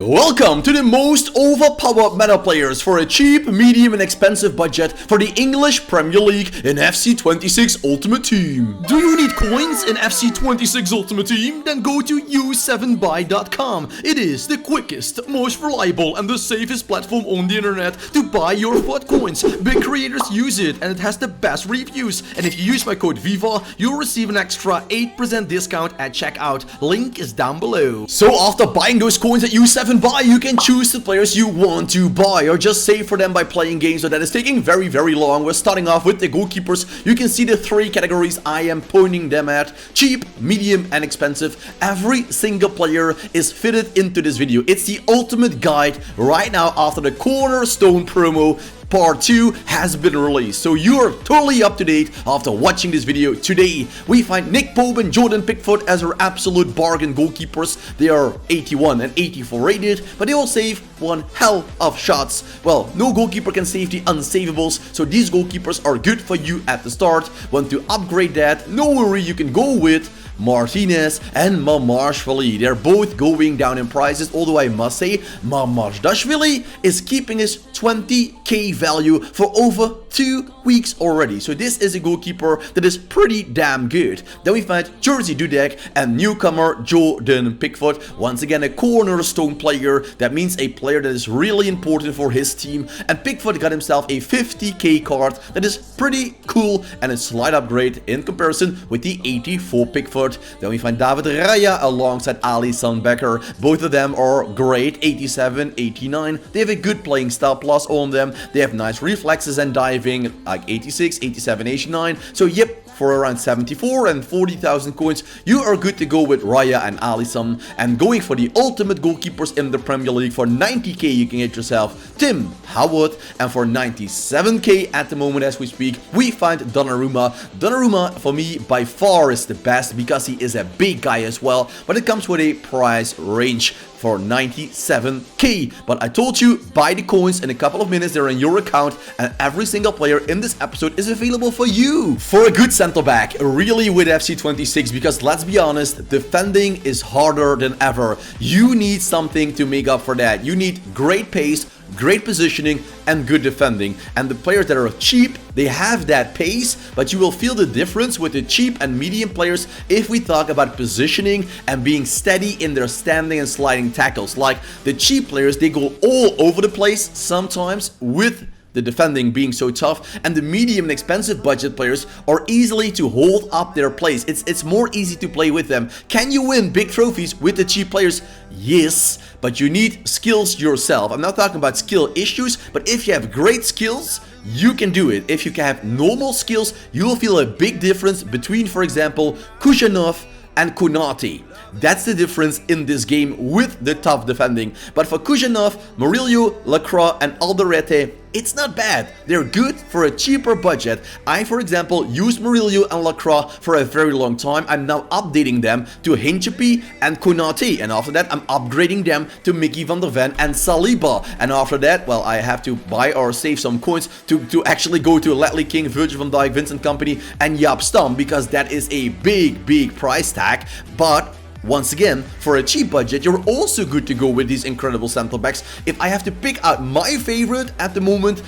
Welcome to the most overpowered meta players for a cheap, medium and expensive budget for the English Premier League in FC26 Ultimate Team. Do you need coins in FC26 Ultimate Team? Then go to u7buy.com. It is the quickest, most reliable and the safest platform on the internet to buy your FUT coins. Big creators use it and it has the best reviews. And if you use my code VIVA, you'll receive an extra 8% discount at checkout. Link is down below. So after buying those coins at U7 Buy, you can choose the players you want to buy or just save for them by playing games. So that is taking very long. We're starting off with the goalkeepers. You can see the three categories I am pointing them at: cheap, medium and expensive. Every single player is fitted into this video. It's the ultimate guide right now after the cornerstone promo Part 2 has been released, so you're totally up to date after watching this video. Today, we find Nick Pope and Jordan Pickford as our absolute bargain goalkeepers. They are 81 and 84 rated, but they all save one hell of shots. Well, no goalkeeper can save the unsavables, so these goalkeepers are good for you at the start. Want to upgrade that? No worry, you can go with Martinez and Mamardashvili. They're both going down in prices, although I must say Mamardashvili is keeping his 20k value for over 2 weeks already. So this is a goalkeeper that is pretty damn good. Then we find Jersey Dudek and newcomer Jordan Pickford. Once again, a cornerstone player. That means a player that is really important for his team. And Pickford got himself a 50k card that is pretty cool and a slight upgrade in comparison with the 84 Pickford. Then we find David Raya alongside Alisson Becker. Both of them are great, 87, 89. They have a good playing style plus on them. They have nice reflexes and diving, like 86, 87, 89. So yep, for around 74 and 40,000 coins, you are good to go with Raya and Alisson. And going for the ultimate goalkeepers in the Premier League, for 90k you can get yourself Tim Howard, and for 97k at the moment as we speak, we find Donnarumma. Donnarumma for me by far is the best because he is a big guy as well, but it comes with a price range for 97k. But I told you, buy the coins in a couple of minutes. They're in your account, and every single player in this episode is available for you. For a good center back, really with FC26, because let's be honest, defending is harder than ever. You need something to make up for that. You need great pace, great positioning and good defending. And the players that are cheap, they have that pace, but you will feel the difference with the cheap and medium players if we talk about positioning and being steady in their standing and sliding tackles. Like the cheap players, they go all over the place sometimes with the defending being so tough, and the medium and expensive budget players are easily to hold up their place. It's more easy to play with them. Can you win big trophies with the cheap players? Yes, but you need skills yourself. I'm not talking about skill issues, but if you have great skills, you can do it. If you can have normal skills, you will feel a big difference between, for example, Kujanov and Konate. That's the difference in this game with the tough defending. But for Kujanov, Murillo, Lacroix and Alderete, it's not bad. They're good for a cheaper budget. I, for example, used Murillo and Lacroix for a very long time. I'm now updating them to Hinchapie and Konate. And after that, I'm upgrading them to Mickey van der Ven and Saliba. And after that, well, I have to buy or save some coins to actually go to Ledley King, Virgil van Dijk, Vincent Kompany and Jaap Stam, because that is a big price tag. But once again, for a cheap budget, you're also good to go with these incredible center backs. If I have to pick out my favorite at the moment,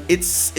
it's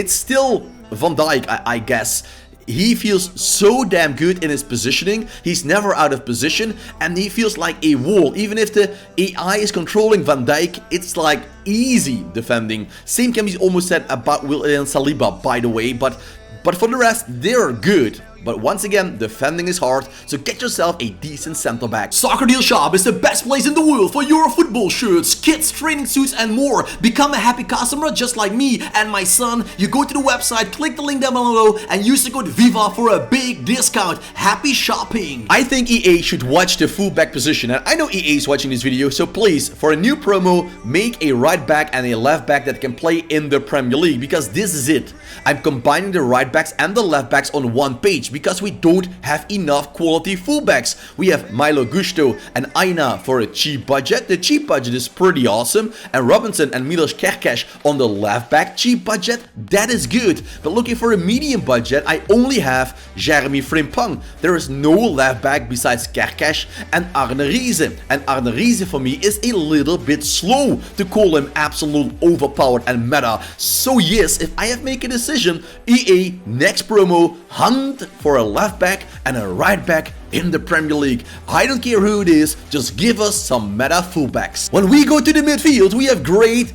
still Van Dijk, I guess. He feels so damn good in his positioning. He's never out of position, and he feels like a wall. Even if the AI is controlling Van Dijk, it's like easy defending. Same can be almost said about William Saliba, by the way, but for the rest, they're good. But once again, defending is hard, so get yourself a decent center back. Soccer Deal Shop is the best place in the world for your football shirts, kits, training suits and more. Become a happy customer just like me and my son. You go to the website, click the link down below and use the code VIVA for a big discount. Happy shopping! I think EA should watch the fullback position, and I know EA is watching this video, so please, for a new promo, make a right back and a left back that can play in the Premier League, because this is it. I'm combining the right backs and the left backs on one page, change because we don't have enough quality fullbacks. We have Milo Gusto and Aina for a cheap budget. The cheap budget is pretty awesome. And Robinson and Milos Kerkesh on the left back cheap budget, that is good. But looking for a medium budget, I only have Jeremy Frimpong. There is no left back besides Kerkesh and Arne Riese. And Arne Riese for me is a little bit slow to call him absolute overpowered and meta. So yes, if I have to make a decision, EA next promo, hunt for a left back and a right back in the Premier League. I don't care who it is, just give us some meta fullbacks. When we go to the midfield, we have great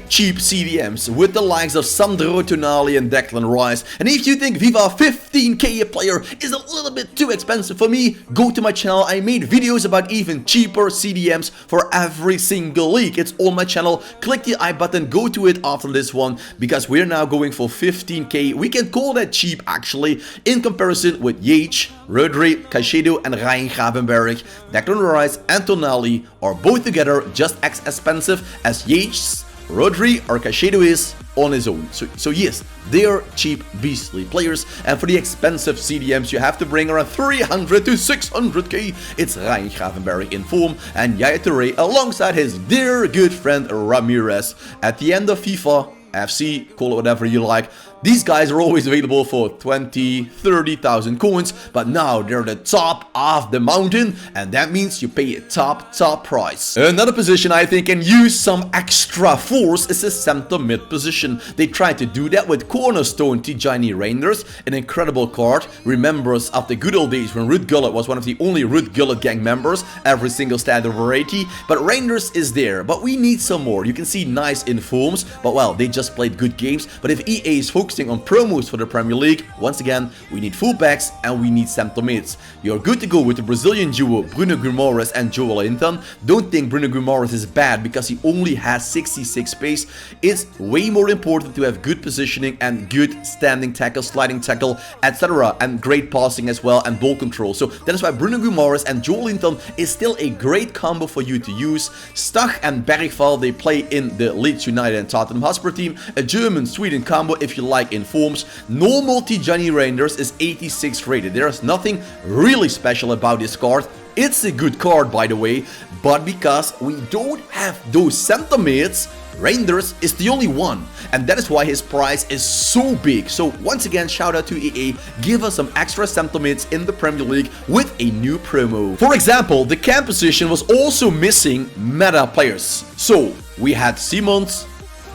cheap CDMs with the likes of Sandro Tonali and Declan Rice. And if you think Viva 15k a player is a little bit too expensive for me, go to my channel. I made videos about even cheaper CDMs for every single league. It's on my channel. Click the I button, go to it after this one, because we're now going for 15k. We can call that cheap actually in comparison with Yates, Rodri, Caicedo and Ryan Gravenberg. Declan Rice and Tonali are both together just as expensive as Yates, Rodri or Caicedo is on his own. So yes, they are cheap beastly players, and for the expensive CDMs you have to bring around 300 to 600k. It's Ryan Gravenberg in form and Yaya Touré alongside his dear good friend Ramirez. At the end of FIFA, FC, call it whatever you like, these guys are always available for 20, 30,000 coins, but now they're the top of the mountain, and that means you pay a top price. Another position I think can use some extra force is the center mid position. They tried to do that with cornerstone Tijani Reinders, an incredible card. Remembers of the good old days when Ruud Gullit was one of the only Ruud Gullit gang members, every single stat over 80, but Reinders is there, but we need some more. You can see nice informs, but well, they just played good games. But if EA is focusing on promos for the Premier League, once again, we need fullbacks and we need center mids. You're good to go with the Brazilian duo Bruno Guimaraes and Joel Linton. Don't think Bruno Guimaraes is bad because he only has 66 pace. It's way more important to have good positioning and good standing tackle, sliding tackle, etc. and great passing as well and ball control. So that is why Bruno Guimaraes and Joel Linton is still a great combo for you to use. Stach and Bergval, they play in the Leeds United and Tottenham Hotspur team. A German-Sweden combo if you like in forms. Normal Tijani Reinders is 86 rated. There's nothing really special about this card. It's a good card, by the way, but because we don't have those center mids, Reinders is the only one, and that is why his price is so big. So once again, shout out to EA, give us some extra center mids in the Premier League with a new promo. For example, the cam position was also missing meta players. So we had Simons,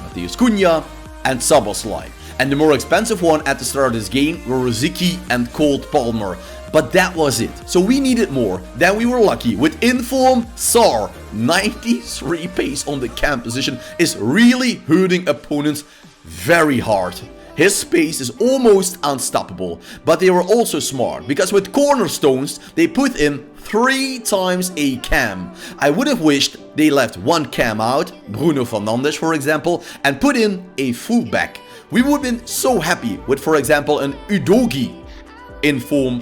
Matheus Cunha and Szoboszlai. And the more expensive one at the start of this game were Rosicky and Cole Palmer. But that was it. So we needed more. Then we were lucky with Inform Sar. 93 pace on the cam position is really hurting opponents very hard. His pace is almost unstoppable. But they were also smart, because with cornerstones they put in 3 times a cam. I would have wished they left one cam out, Bruno Fernandes for example, and put in a fullback. We would have been so happy with, for example, an Udogie in form,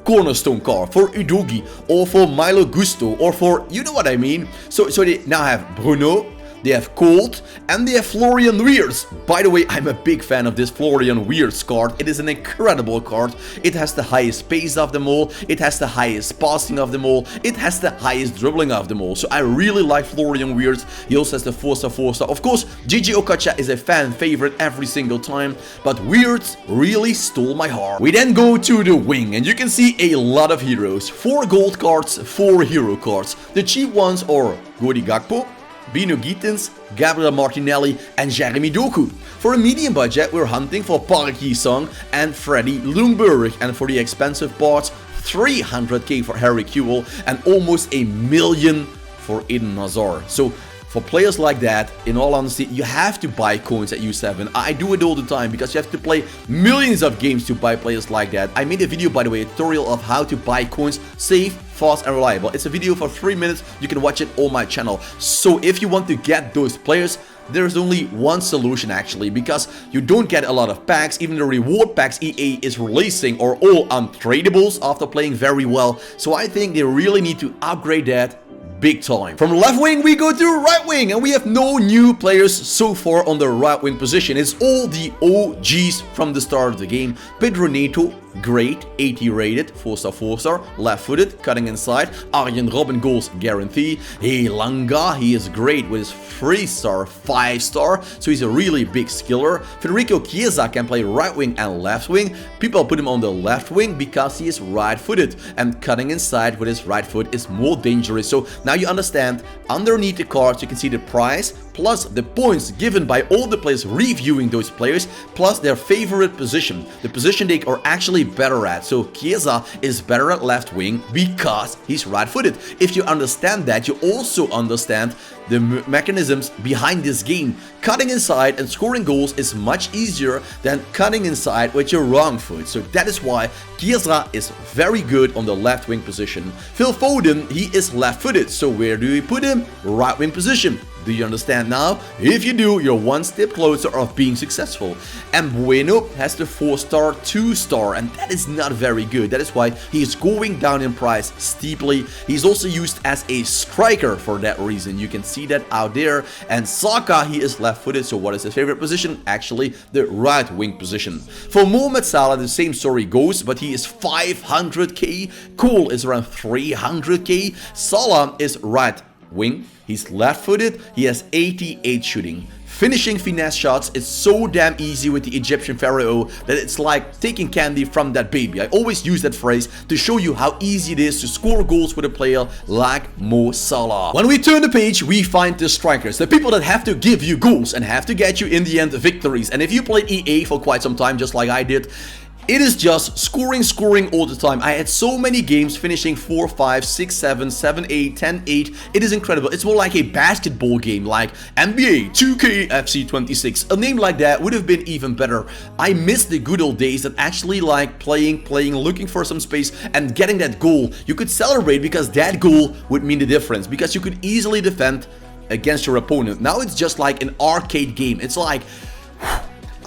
cornerstone card for Udogie, or for Milo Gusto, or for, you know what I mean. So they now have Bruno, they have Colt, and they have Florian Wirtz. By the way, I'm a big fan of this Florian Wirtz card. It is an incredible card. It has the highest pace of them all. It has the highest passing of them all. It has the highest dribbling of them all. So I really like Florian Wirtz. He also has the 4-star. Of course, Gigi Okocha is a fan favorite every single time, but Wirtz really stole my heart. We then go to the wing, and you can see a lot of heroes. 4 gold cards, 4 hero cards. The cheap ones are Cody Gakpo, Bino Gittins, Gabriel Martinelli and Jeremy Doku. For a medium budget, we're hunting for Park Ji-sung and Freddie Ljungberg, and for the expensive parts, 300k for Harry Kewell and almost $1 million for Eden Hazard. So for players like that, in all honesty, you have to buy coins at U7. I do it all the time because you have to play millions of games to buy players like that. I made a video, by the way, a tutorial of how to buy coins safe, fast and reliable. It's a video for 3 minutes. You can watch it on my channel. So if you want to get those players, there's only one solution actually, because you don't get a lot of packs. Even the reward packs EA is releasing are all untradables after playing very well. So I think they really need to upgrade that. big time. From left wing, we go to right wing, and we have no new players so far on the right wing position. It's all the OGs from the start of the game. Pedro Neto, great, 80 rated, 4-star, 4-star, left-footed, cutting inside. Arjen Robben goals guarantee. Langa, he is great with his 3-star, 5-star, so he's a really big skiller. Federico Chiesa can play right wing and left wing. People put him on the left wing because he is right-footed, and cutting inside with his right foot is more dangerous. So now you understand, underneath the cards you can see the price plus the points given by all the players reviewing those players, plus their favorite position, the position they are actually better at. So Chiesa is better at left wing because he's right-footed. If you understand that, you also understand the mechanisms behind this game. Cutting inside and scoring goals is much easier than cutting inside with your wrong foot. So that is why Chiesa is very good on the left wing position. Phil Foden, he is left-footed. So where do we put him? Right wing position. Do you understand now? If you do, you're one step closer of being successful. And Bueno has the 4-star, 2-star, and that is not very good. That is why he is going down in price steeply. He's also used as a striker for that reason. You can see that out there. And Saka, he is left-footed, so what is his favorite position? Actually, the right wing position. For Mohamed Salah, the same story goes, but he is 500k. Cole is around 300k. Salah is right wing, he's left-footed, he has 88 shooting. Finishing finesse shots is so damn easy with the Egyptian pharaoh that it's like taking candy from that baby. I always use that phrase to show you how easy it is to score goals with a player like Mo Salah. When we turn the page, we find the strikers, the people that have to give you goals and have to get you in the end victories. And if you played EA for quite some time, just like I did, it is just scoring all the time. I had so many games finishing 4, 5, 6, 7, 7, 8, 10, 8. It is incredible. It's more like a basketball game, like NBA 2K FC 26. A name like that would have been even better. I miss the good old days that actually like playing, looking for some space and getting that goal. You could celebrate because that goal would mean the difference, because you could easily defend against your opponent. Now it's just like an arcade game. It's like...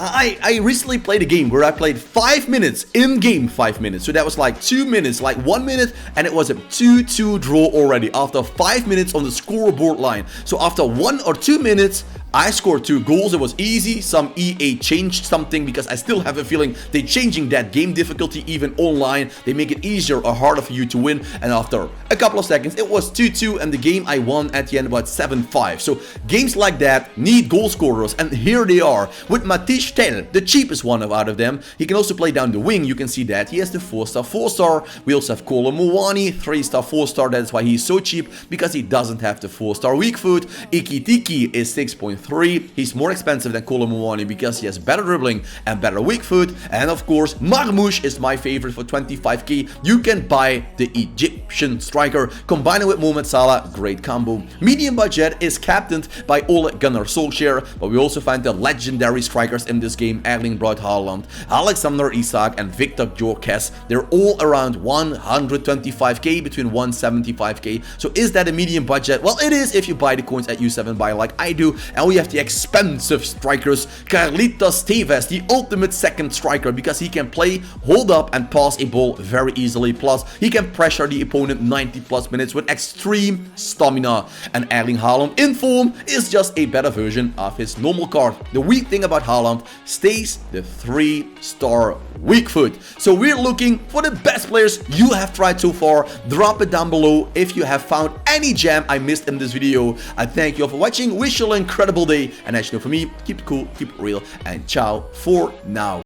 I recently played a game where I played 5 minutes, in-game 5 minutes. So that was like 2 minutes, like 1 minute, and it was a 2-2 draw already after 5 minutes on the scoreboard line. So after 1 or 2 minutes, I scored 2 goals. It was easy. Some EA changed something because I still have a feeling they're changing that game difficulty even online. They make it easier or harder for you to win. And after a couple of seconds, it was 2-2 and the game I won at the end about 7-5. So games like that need goal scorers, and here they are with Matish Tel, the cheapest one out of them. He can also play down the wing. You can see that he has the 4-star, 4-star. We also have Kolo Muani, 3-star, 4-star. That's why he's so cheap, because he doesn't have the 4-star weak foot. Ikitiki is 6.3. He's more expensive than Kolo Muani because he has better dribbling and better weak foot. And of course, Marmoush is my favorite for 25k. You can buy the Egyptian striker, combine it with Mohamed Salah, great combo. Medium budget is captained by Ole Gunnar Solskjaer, but we also find the legendary strikers in this game: Erling Braut Haaland, Alexander Isak, and Victor Gyökeres. They're all around 125k, between 175k. So is that a medium budget? Well, it is if you buy the coins at U7 Buy like I do. And we have the expensive strikers, Carlitos Tevez, the ultimate second striker, because he can play, hold up, and pass a ball very easily. Plus, he can pressure the opponent 90 plus minutes with extreme stamina. And Erling Haaland in form is just a better version of his normal card. The weak thing about Haaland stays the 3-star weak foot. So we're looking for the best players you have tried so far. Drop it down below if you have found any gem I missed in this video. I thank you all for watching. Wish you an incredible day, and as you know, for me, keep it cool, keep it real, and ciao for now.